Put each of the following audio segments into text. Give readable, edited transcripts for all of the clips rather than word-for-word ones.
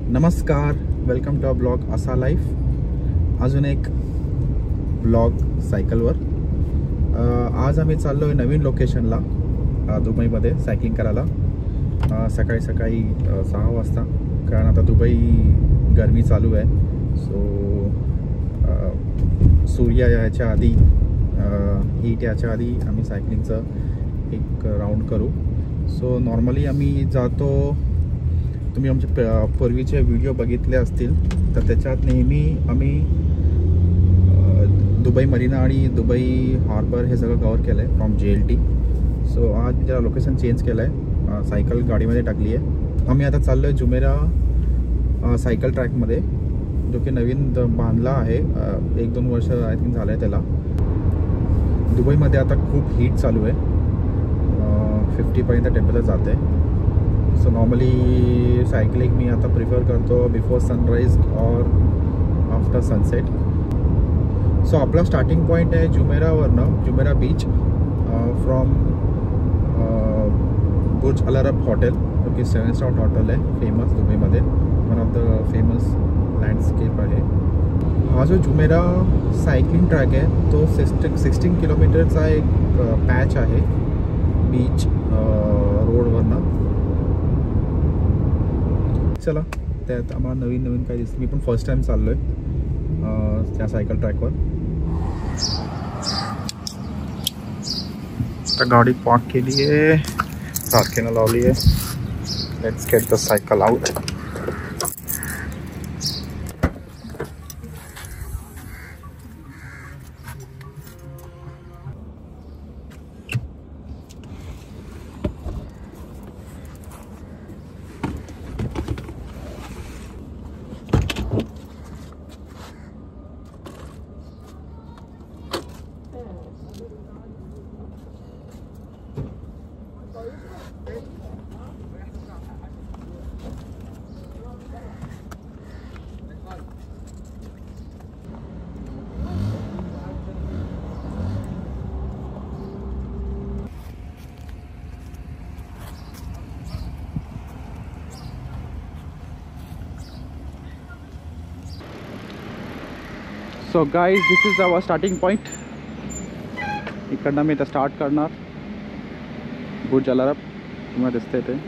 नमस्कार, welcome to a blog असा life. अजून एक ब्लॉग सायकलवर. आज आम्ही चाललो आहे नवीन लोकेशनला दुबईमध्ये सायकलिंग करायला. सकाळी 6 वाजता, कारण आता दुबई गरमी चालू आहे. सो सूर्य याच्या आधी, हीट याच्या आधी आम्ही सायकलिंगचं एक राऊंड करू. सो नॉर्मली आम्ही जातो, तुम्ही आमचे पूर्वीचे व्हिडिओ बघितले असतील तर त्याच्यात नेहमी आम्ही दुबई मरीना आणि दुबई हार्बर हे सगळं कवर केलं आहे फ्रॉम JLT. सो आज मी जरा लोकेशन चेंज केलं आहे, सायकल गाडीमध्ये टाकली आहे. आम्ही आता चाललो आहे जुमेरा सायकल ट्रॅकमध्ये, जो की नवीन बांधला आहे. 1-2 वर्ष आय थिंक झालं आहे त्याला. दुबईमध्ये आता खूप हीट चालू आहे, 50पर्यंत टेम्परेचर जाते. सो नॉर्मली सायकलिंग मी आता प्रिफर करतो बिफोर सनराईज और आफ्टर सनसेट. सो आपला स्टार्टिंग पॉईंट आहे जुमेरावरनं, Jumeirah beach from Burj Al Arab hotel, जो की 7 स्टार हॉटेल आहे फेमस दुबईमध्ये. One of the famous landscape आहे. हा जो जुमेरा सायकलिंग ट्रॅक आहे तो 16 किलोमीटरचा एक पॅच आहे बीच रोडवरनं. चला, त्यात आम्हाला नवीन काही दिसतं. मी पण फर्स्ट टाइम चाललो आहे त्या सायकल ट्रॅकवर. आता गाडी पार्क केली आहे, पार्किंगला लावली आहे. Let's get the cycle out. So guys, this is our starting point. इकडनं मी आता स्टार्ट करणार. बुर्ज अल अरब तुम्हाला दिसते ते.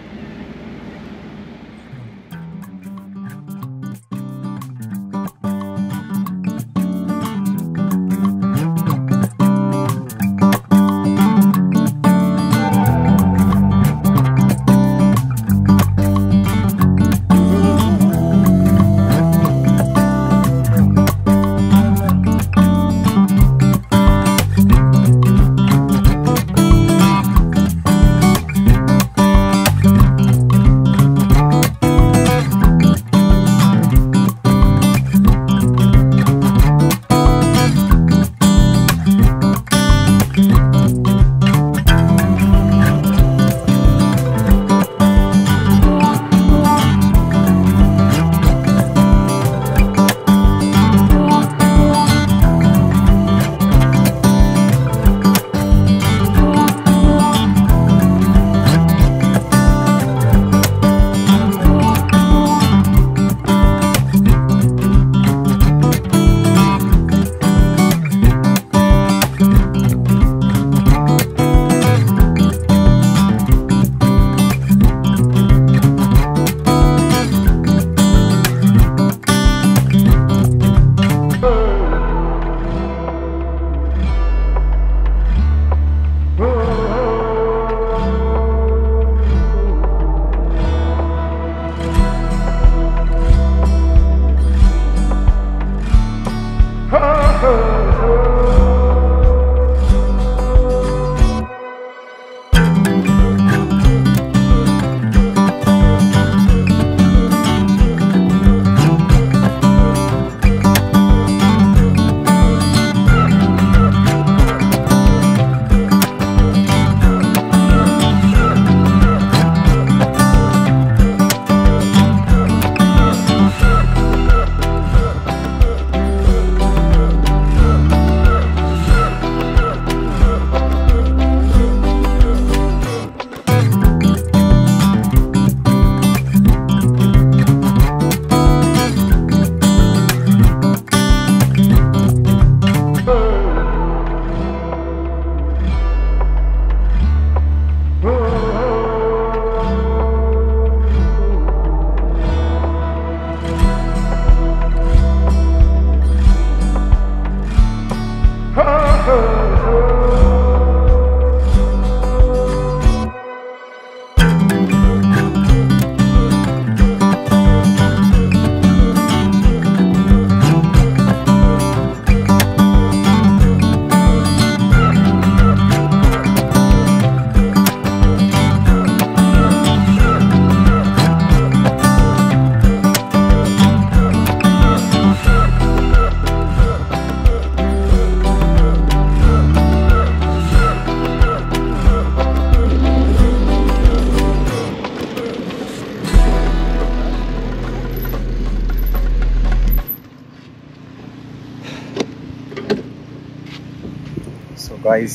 गाईज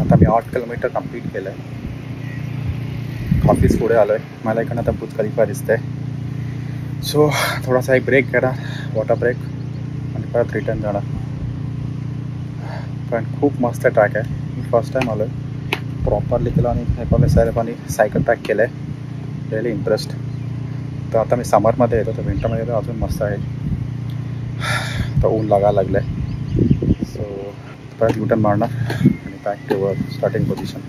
आता मी 8 किलोमीटर कंप्लीट केलं आहे. काफीच पुढे आलो आहे. मला इकडनं आता बुर्ज खलिफा दिसतंय. सो थोडासा एक ब्रेक घेणार, वॉटर ब्रेक, आणि परत रिटर्न जाणार. पण खूप मस्त ट्रॅक आहे. मी फर्स्ट टाईम आलो आहे, प्रॉपरली केलं आणि नेपाळने सायकल ट्रॅक केलं आहे. Really interest. तर आता मी समरमध्ये येतो, तर विंटरमध्ये तर अजून मस्त आहे. तर ऊन लागायला लागलं आहे. सो परत युटर्न मारणार आणि back to starting position.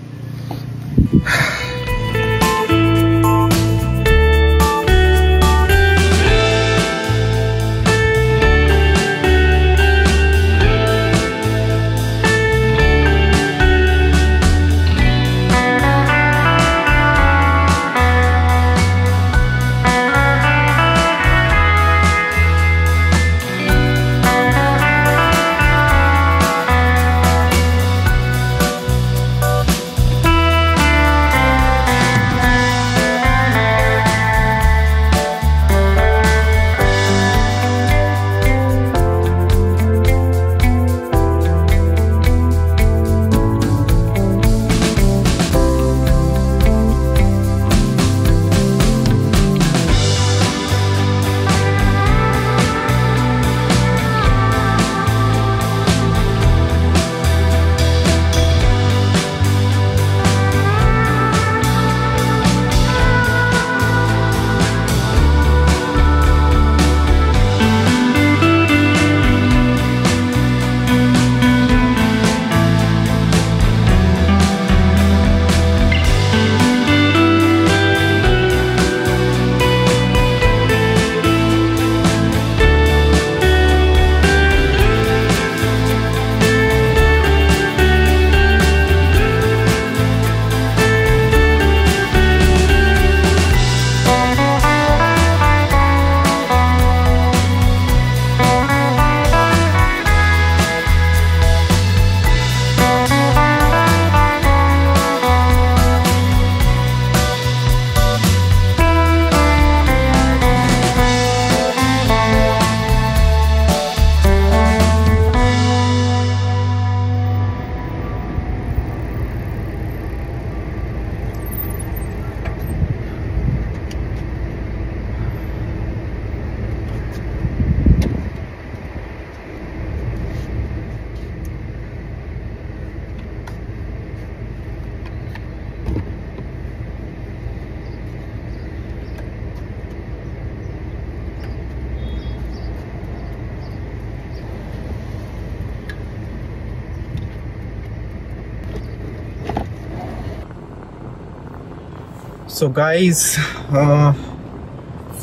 So guys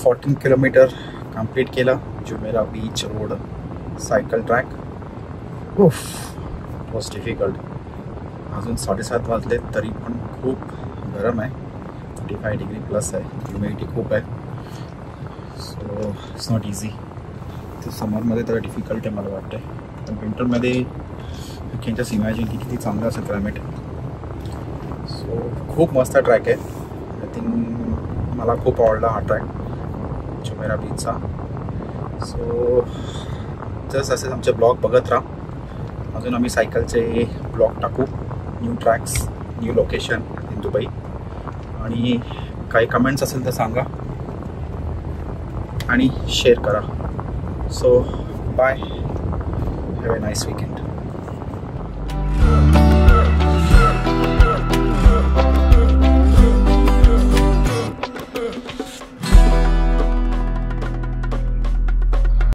14 kilometre complete केला. Jumeirah beach road cycle track. उफ, इट वॉज डिफिकल्ट. अजून 7:30 वाजले तरी पण खूप गरम आहे. 35 डिग्री प्लस आहे. ह्युमिडिटी खूप आहे. So it's not easy. तर समरमध्ये तर डिफिकल्ट आहे मला वाटतं. पण विंटरमध्ये यू कॅन जस्ट इमॅजिन की किती चांगलं असेल क्लायमेट. सो खूप मस्त ट्रॅक आहे. आय थिंक मला खूप आवडला हा ट्रॅक जुमेरा बीचचा. सो जस्ट असेच आमचे ब्लॉग बघत राहा. अजून आम्ही सायकलचे ब्लॉग टाकू, new tracks, new location in Dubai. आणि काही कमेंट्स असेल तर सांगा आणि शेअर करा. So bye, have a nice weekend.